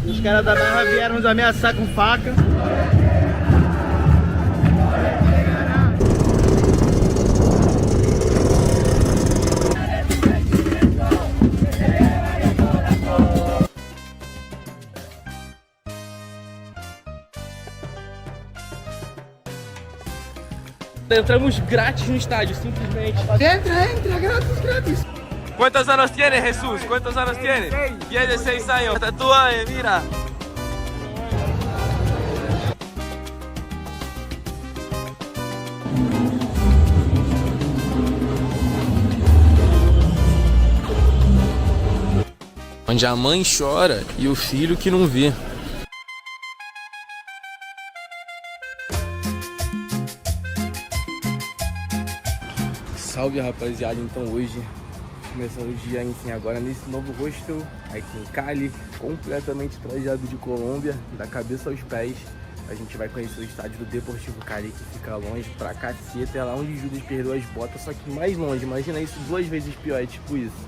Os caras da Narra vieram nos ameaçar com faca. Entramos grátis no estádio, simplesmente. Entra, grátis. ¿Cuántos años tiene Jesús? ¿Cuántos años tiene? Tiene 6 años. Tatuaje, mira. Onde a mãe chora e o filho que não vê. Salve, rapaziada, então hoje começando o dia, enfim, agora nesse novo hostel aqui em Cali, completamente trajado de Colômbia, da cabeça aos pés. A gente vai conhecer o estádio do Deportivo Cali, que fica longe pra caceta, é lá onde Judas perdeu as botas, só que mais longe, imagina isso 2 vezes pior, é tipo isso.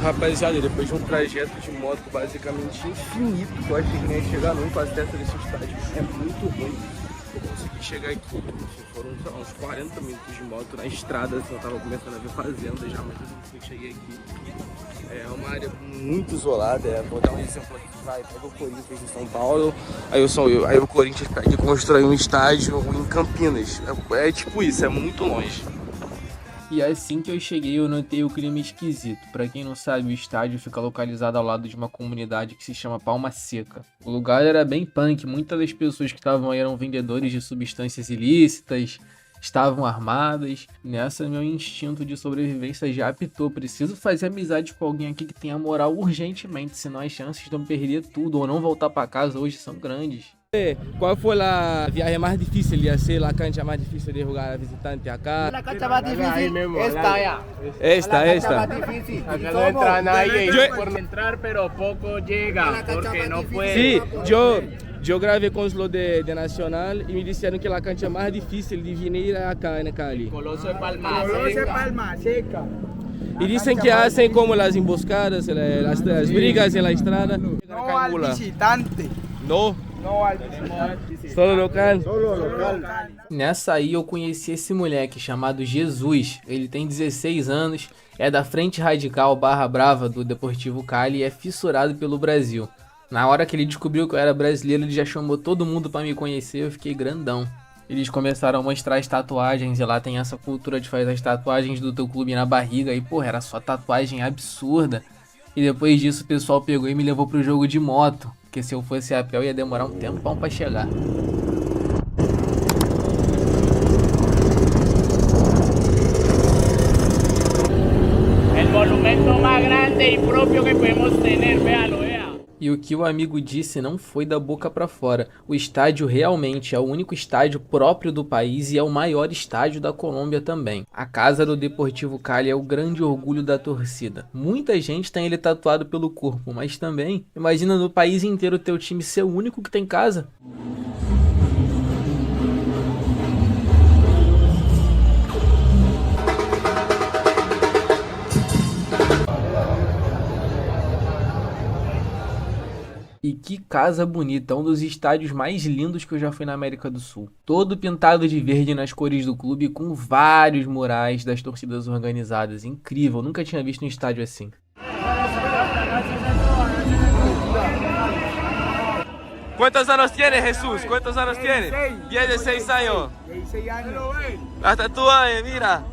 Rapaziada, depois de um trajeto de moto basicamente infinito, que eu achei que nem ia chegar nunca, o acesso desse estádio é muito ruim. Eu consegui chegar aqui, foram sei lá, uns 40 minutos de moto na estrada, assim, eu tava começando a ver fazenda já, mas eu cheguei aqui. É uma área muito isolada, vou dar um exemplo aqui, vai, pega o Corinthians de São Paulo, aí o Corinthians pega e constrói um estádio em Campinas, é tipo isso, é muito longe. E assim que eu cheguei, eu notei o clima esquisito. Pra quem não sabe, o estádio fica localizado ao lado de uma comunidade que se chama Palma Seca. O lugar era bem punk, muitas das pessoas que estavam aí eram vendedores de substâncias ilícitas, estavam armadas. Nessa, meu instinto de sobrevivência já apitou. Preciso fazer amizade com alguém aqui que tenha moral urgentemente, senão as chances de eu perder tudo ou não voltar pra casa hoje são grandes. Qual foi a viagem mais difícil de hacer, a cancha mais difícil de jogar a visitante acá? La cancha más difícil, esta ya. Esta. Más difícil. Acá no entra nadie, por entrar, pero poco llega, porque no puede. Sí, yo grabé con los de Nacional y me dijeron que la cancha más difícil de venir acá en Cali. Coloso de Palma Seca. Y dicen que hacen como las emboscadas, las brigas en la estrada. No al visitante. No. No al visitante. Solo local. Nessa aí eu conheci esse moleque chamado Jesus. Ele tem 16 anos, é da Frente Radical Barra Brava do Deportivo Cali e é fissurado pelo Brasil. Na hora que ele descobriu que eu era brasileiro, ele já chamou todo mundo pra me conhecer, eu fiquei grandão. Eles começaram a mostrar as tatuagens e lá tem essa cultura de fazer as tatuagens do teu clube na barriga e porra, era só tatuagem absurda. E depois disso o pessoal pegou e me levou pro jogo de moto, porque se eu fosse a pé eu ia demorar um tempão pra chegar. El monumento más grande y propio que podemos tener, véalo. E o que o amigo disse não foi da boca pra fora. O estádio realmente é o único estádio próprio do país e é o maior estádio da Colômbia também. A casa do Deportivo Cali é o grande orgulho da torcida. Muita gente tem ele tatuado pelo corpo, mas também, imagina no país inteiro teu time ser o único que tem casa. E que casa bonita, um dos estádios mais lindos que eu já fui na América do Sul. Todo pintado de verde nas cores do clube com vários murais das torcidas organizadas. Incrível, nunca tinha visto um estádio assim. ¿Cuántos años tiene Jesús? ¿Cuántos años tiene? Tiene 6 años. Las tatuajes, mira.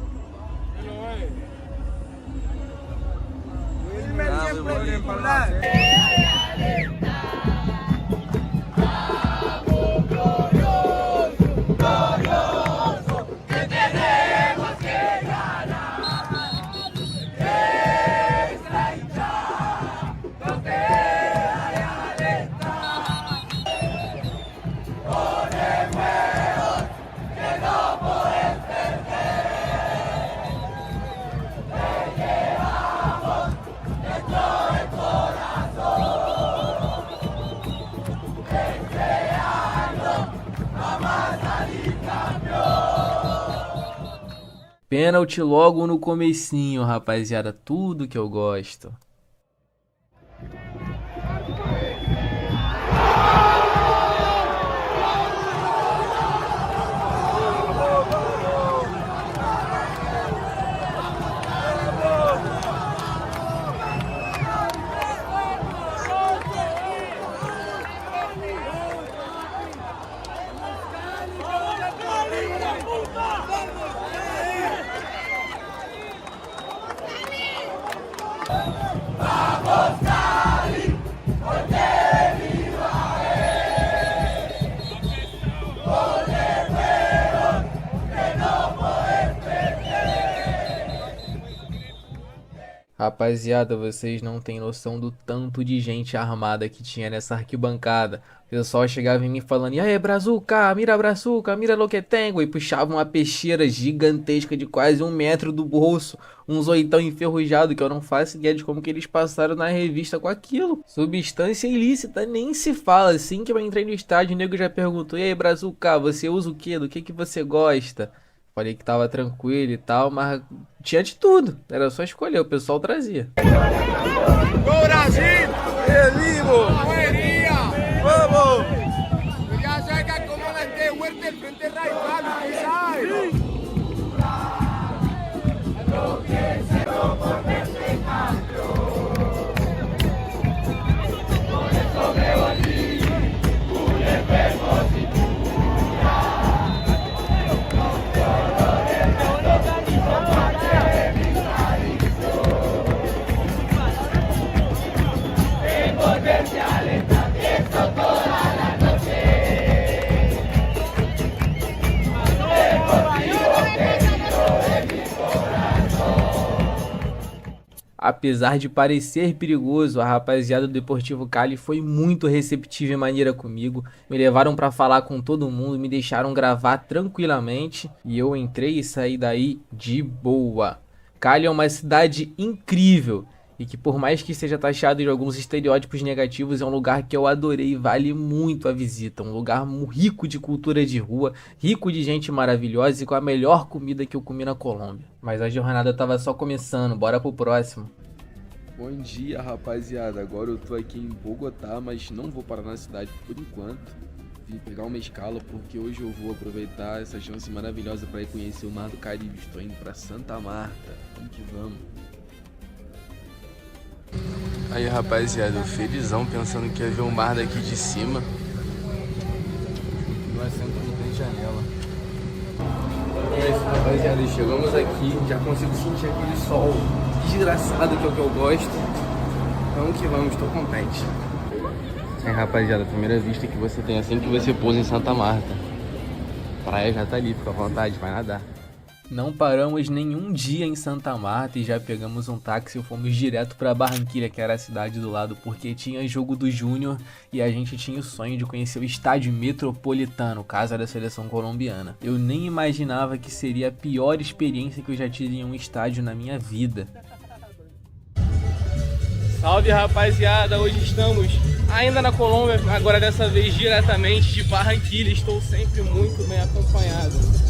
Pênalti logo no comecinho, rapaziada. Tudo que eu gosto. Rapaziada, vocês não têm noção do tanto de gente armada que tinha nessa arquibancada. O pessoal chegava em mim falando: "E aí, Brazuca, mira lo que tengo", e puxava uma peixeira gigantesca de quase 1 metro do bolso, uns oitão enferrujado que eu não faço ideia de como que eles passaram na revista com aquilo. Substância ilícita nem se fala. Assim que eu entrei no estádio, o nego já perguntou: "E aí, Brazuca, você usa o quê? Do que você gosta?" Falei que tava tranquilo e tal, mas tinha de tudo. Era só escolher, o pessoal trazia. Go Brasil! ¡Vivo! ¡Vamos! Ya saca como la de Huerta el Frente Radical, ¿sabes? Apesar de parecer perigoso, a rapaziada do Deportivo Cali foi muito receptiva e maneira comigo. Me levaram pra falar com todo mundo, me deixaram gravar tranquilamente e eu entrei e saí daí de boa. Cali é uma cidade incrível e que, por mais que seja taxado de alguns estereótipos negativos, é um lugar que eu adorei e vale muito a visita. Um lugar rico de cultura de rua, rico de gente maravilhosa e com a melhor comida que eu comi na Colômbia. Mas a jornada tava só começando, bora pro próximo. Bom dia, rapaziada. Agora eu tô aqui em Bogotá, mas não vou parar na cidade por enquanto. Vim pegar uma escala porque hoje eu vou aproveitar essa chance maravilhosa para ir conhecer o Mar do Caribe. Estou indo para Santa Marta. Vamos que vamos. Aí, rapaziada, eu felizão pensando que ia ver o mar daqui de cima. No assento não tem janela. É isso, rapaziada, chegamos aqui, já consigo sentir aquele sol desgraçado que é o que eu gosto. Vamos que vamos, tô contente. É, rapaziada, a primeira vista que você tem assim que você pousa em Santa Marta. Praia já tá ali, fica à vontade, vai nadar. Não paramos nenhum dia em Santa Marta e já pegamos um táxi e fomos direto para Barranquilla, que era a cidade do lado, porque tinha jogo do Júnior e a gente tinha o sonho de conhecer o estádio Metropolitano, casa da seleção colombiana. Eu nem imaginava que seria a pior experiência que eu já tive em um estádio na minha vida. Salve, rapaziada, hoje estamos ainda na Colômbia, agora dessa vez diretamente de Barranquilla. Estou sempre muito bem acompanhado.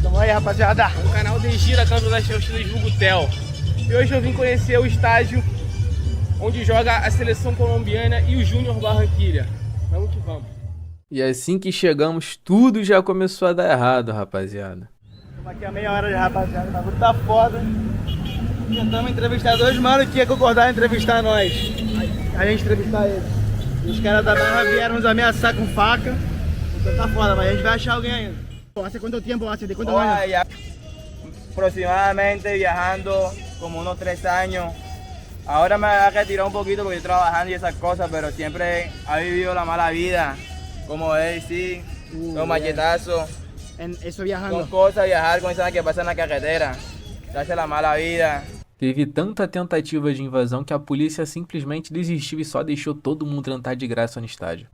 Tamo aí, rapaziada. O canal de Gira, canto das torcidas Vugutel. E hoje eu vim conhecer o estádio onde joga a seleção colombiana e o Júnior Barranquilla. Vamos que vamos. E assim que chegamos, tudo já começou a dar errado, rapaziada. Estamos aqui há meia hora já, rapaziada. O bagulho tá foda. Tentamos entrevistar dois manos que ia concordar em entrevistar nós. A gente entrevistar eles. E os caras da barra vieram nos ameaçar com faca. Então tá foda, mas a gente vai achar alguém ainda. ¿Hace cuánto tiempo? ¿Hace de cuántos años? Ya aproximadamente viajando como unos 3 años. Ahora me ha retirado un poquito porque estoy trabajando y esas cosas, pero siempre ha vivido la mala vida, como es, sí, los machetazos, Eso viajando. con cosas, viajar con esas que pasan en la carretera, se hace la mala vida. Teve tanta tentativa de invasão que a polícia simplesmente desistiu e só deixou todo mundo entrar de graça no estádio.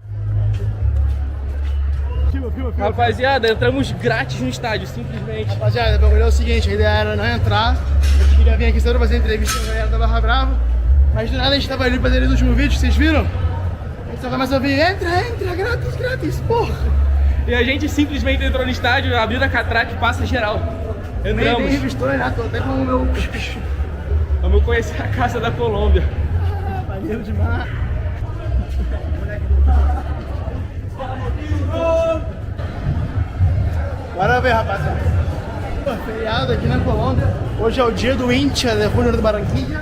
Rapaziada, entramos grátis no estádio, simplesmente. Rapaziada, o bagulho é o seguinte, a ideia era não entrar. A gente queria vir aqui só pra fazer entrevista com a galera da Barra Brava. Mas do nada a gente tava ali fazendo o último vídeo, vocês viram? A gente só começa a ouvir, entra, grátis, porra. E a gente simplesmente entrou no estádio, abriu a catraca e passa geral. Nem Entramos. revistou, né? Tô até com o meu... Vamos conhecer a casa da Colômbia. Maneiro demais. Bora ver, rapaziada. Pô, feriado aqui na Colômbia. Hoje é o dia do Hincha de Júnior de Barranquilla.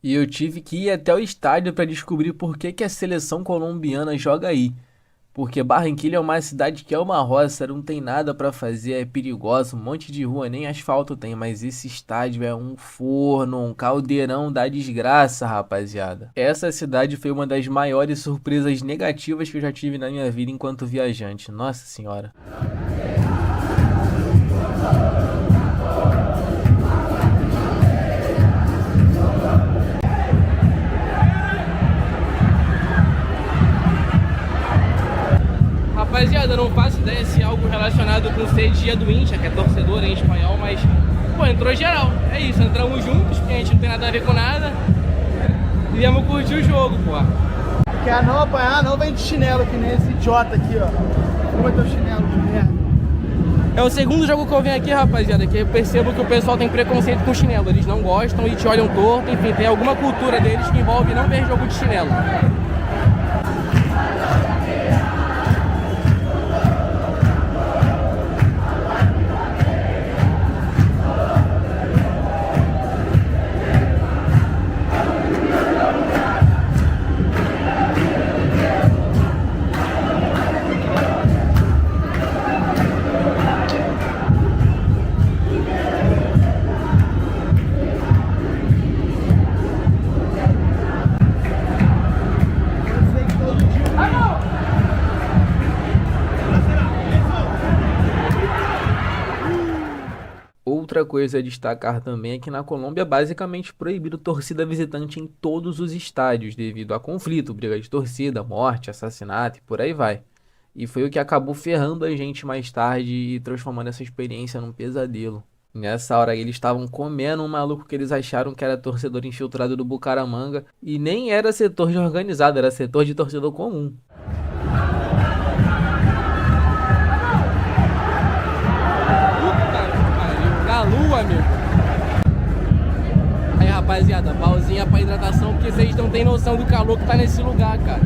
E eu tive que ir até o estádio para descobrir por que a seleção colombiana joga aí. Porque Barranquilla é uma cidade que é uma roça, não tem nada para fazer, é perigoso, um monte de rua, nem asfalto tem, mas esse estádio é um forno, um caldeirão da desgraça, rapaziada. Essa cidade foi uma das maiores surpresas negativas que eu já tive na minha vida enquanto viajante, nossa senhora. Rapaziada, eu não faço ideia se é algo relacionado com ser dia do Incha, que é torcedor em espanhol, mas, pô, entrou geral. É isso, entramos juntos, porque a gente não tem nada a ver com nada. E viemos curtir o jogo, pô. Quer não apanhar, não vem de chinelo, que nem esse idiota aqui, ó. Como é teu chinelo de merda? É o segundo jogo que eu venho aqui, rapaziada, que eu percebo que o pessoal tem preconceito com chinelo. Eles não gostam e te olham torto, enfim, tem alguma cultura deles que envolve não ver jogo de chinelo. Outra coisa a destacar também é que na Colômbia é basicamente proibido torcida visitante em todos os estádios devido a conflito, briga de torcida, morte, assassinato e por aí vai. E foi o que acabou ferrando a gente mais tarde e transformando essa experiência num pesadelo. Nessa hora eles estavam comendo um maluco que eles acharam que era torcedor infiltrado do Bucaramanga e nem era setor de organizado, era setor de torcedor comum. Lua, amigo. Aí, rapaziada, pausinha pra hidratação, porque vocês não tem noção do calor que tá nesse lugar, cara.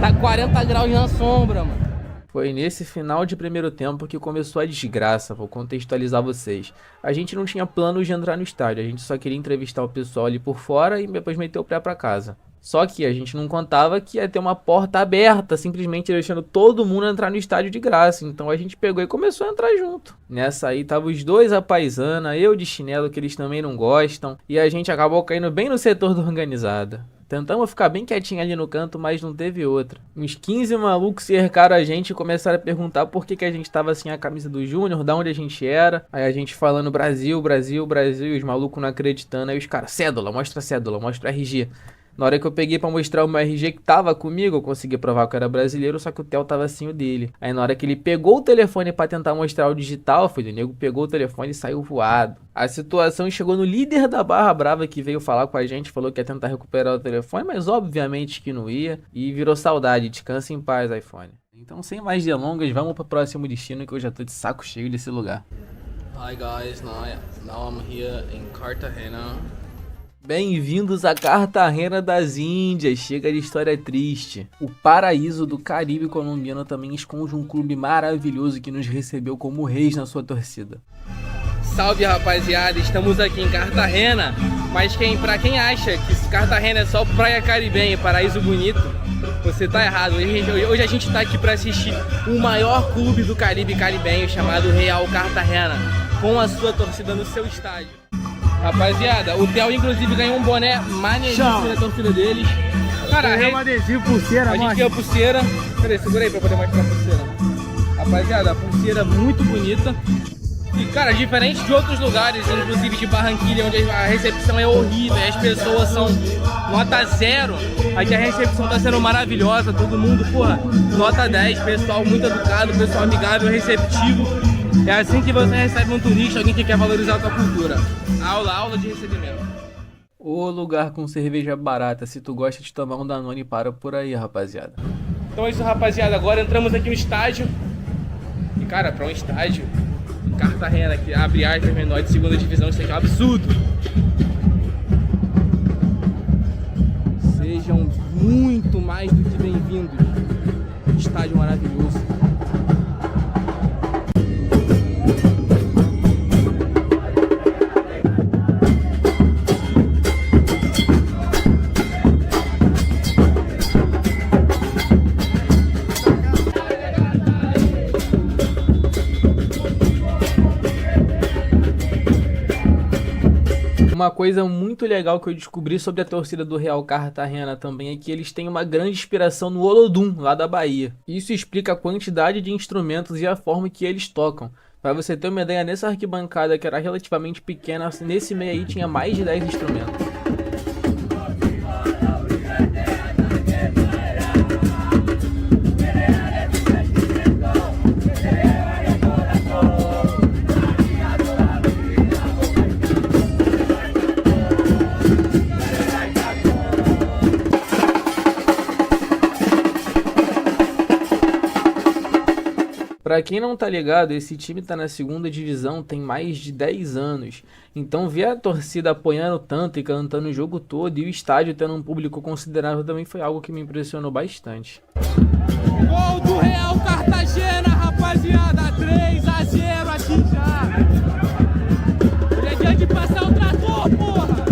Tá 40 graus na sombra, mano. Foi nesse final de primeiro tempo que começou a desgraça, vou contextualizar vocês. A gente não tinha planos de entrar no estádio, a gente só queria entrevistar o pessoal ali por fora e depois meter o pé pra casa. Só que a gente não contava que ia ter uma porta aberta, simplesmente deixando todo mundo entrar no estádio de graça. Então a gente pegou e começou a entrar junto. Nessa aí tava os dois a paisana, eu de chinelo, que eles também não gostam. E a gente acabou caindo bem no setor do organizado. Tentamos ficar bem quietinho ali no canto, mas não teve outra. Uns 15 malucos cercaram a gente e começaram a perguntar por que a gente tava sem a camisa do Júnior, da onde a gente era. Aí a gente falando Brasil, Brasil, Brasil, e os malucos não acreditando. Aí os caras, cédula, mostra o RG. Na hora que eu peguei pra mostrar o meu RG que tava comigo, eu consegui provar que eu era brasileiro, só que o Theo tava assim o dele. Aí na hora que ele pegou o telefone pra tentar mostrar o digital, filho, o nego pegou o telefone e saiu voado. A situação chegou no líder da Barra Brava que veio falar com a gente, falou que ia tentar recuperar o telefone, mas obviamente que não ia. E virou saudade, descansa em paz, iPhone. Então sem mais delongas, vamos pro próximo destino que eu já tô de saco cheio desse lugar. Hi guys, now I'm here in Cartagena. Bem-vindos a Cartagena das Índias, chega de história triste. O paraíso do Caribe colombiano também esconde um clube maravilhoso que nos recebeu como reis na sua torcida. Salve, rapaziada, estamos aqui em Cartagena, mas pra quem acha que Cartagena é só praia caribenha, paraíso bonito, você tá errado. Hoje a gente tá aqui pra assistir o maior clube do Caribe caribenho chamado Real Cartagena, com a sua torcida no seu estádio. Rapaziada, o Theo inclusive ganhou um boné maneiríssimo da torcida deles. Cara, um adesivo, pulseira, a gente ganhou pulseira. Peraí, segura aí pra poder mostrar a pulseira. Rapaziada, a pulseira muito bonita. E cara, diferente de outros lugares, inclusive de Barranquilla, onde a recepção é horrível, as pessoas são nota 0. Aqui a recepção tá sendo maravilhosa, todo mundo, porra, nota 10, pessoal muito educado, pessoal amigável, receptivo. É assim que você recebe um turista, alguém que quer valorizar a sua cultura. Aula de recebimento. O lugar com cerveja barata, se tu gosta de tomar um Danone, para por aí, rapaziada. Então é isso, rapaziada, agora entramos aqui no estádio. E cara, pra um estádio em Cartagena, que abre aspas, menor de segunda divisão, isso aqui é um absurdo. Sejam muito mais do que bem-vindos. Estádio maravilhoso. Uma coisa muito legal que eu descobri sobre a torcida do Real Cartagena também é que eles têm uma grande inspiração no Olodum, lá da Bahia. Isso explica a quantidade de instrumentos e a forma que eles tocam. Para você ter uma ideia, nessa arquibancada que era relativamente pequena, nesse meio aí tinha mais de 10 instrumentos. Pra quem não tá ligado, esse time tá na segunda divisão tem mais de 10 anos. Então ver a torcida apoiando tanto e cantando o jogo todo e o estádio tendo um público considerável também foi algo que me impressionou bastante. Gol do Real Cartagena, rapaziada, 3-0 aqui já. Hoje é dia de passar o trator, porra!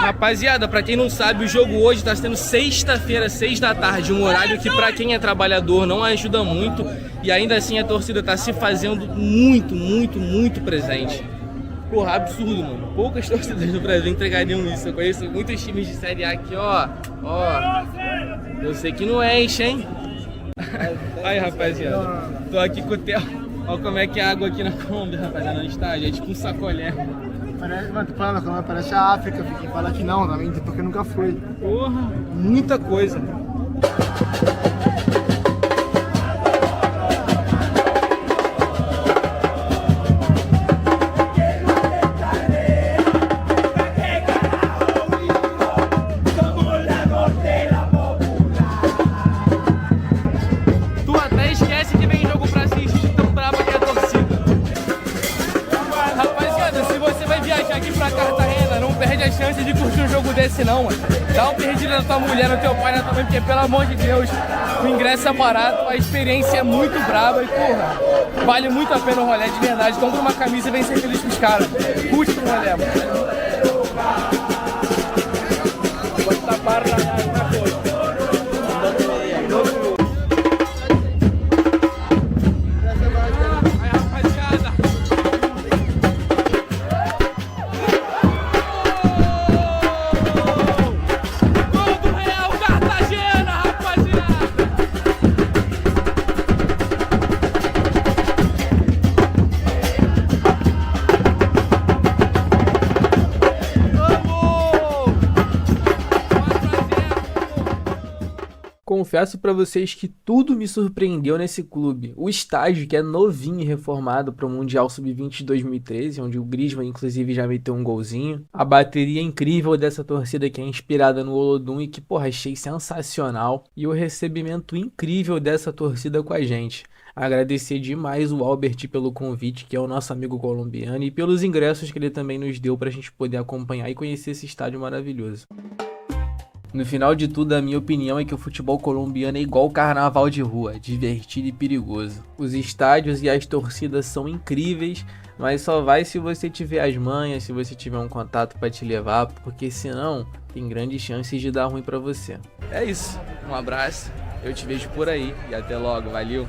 Rapaziada, pra quem não sabe, o jogo hoje tá sendo sexta-feira, 6 da tarde, um horário que pra quem é trabalhador não ajuda muito e ainda assim a torcida tá se fazendo muito presente. Porra, absurdo, mano. Poucas torcidas do Brasil entregariam isso. Eu conheço muitos times de Série A aqui, ó. Eu sei que não enche, hein? Aí, rapaziada, tô aqui com o Theo. Olha como é que é a água aqui na Colômbia, rapaziada, no estádio. É tipo um sacolé. Parece, mano, tô falando, parece a África, quem fala que não, também, porque nunca foi. Porra, muita coisa. Tu até esquece que vem jogo pra assistir, tão brava que é a torcida. Rapaziada, se você vai viajar aqui pra Cartagena, não perde a chance de curtir um jogo desse não, mano. Dá uma perdida na tua mulher, no teu pai, na tua mãe, porque pelo amor de Deus, o ingresso é barato, a experiência é muito braba e porra, vale muito a pena o rolê, de verdade. Compra uma camisa e vem ser feliz com os caras. Curte o rolê, mano. Confesso pra vocês que tudo me surpreendeu nesse clube. O estádio, que é novinho e reformado para o Mundial Sub-20 de 2013, onde o Griezmann inclusive já meteu um golzinho. A bateria incrível dessa torcida que é inspirada no Olodum e que, porra, achei sensacional. E o recebimento incrível dessa torcida com a gente. Agradecer demais o Albert pelo convite, que é o nosso amigo colombiano, e pelos ingressos que ele também nos deu pra gente poder acompanhar e conhecer esse estádio maravilhoso. No final de tudo, a minha opinião é que o futebol colombiano é igual o carnaval de rua, divertido e perigoso. Os estádios e as torcidas são incríveis, mas só vai se você tiver as manhas, se você tiver um contato para te levar, porque senão tem grandes chances de dar ruim para você. É isso, um abraço, eu te vejo por aí e até logo, valeu!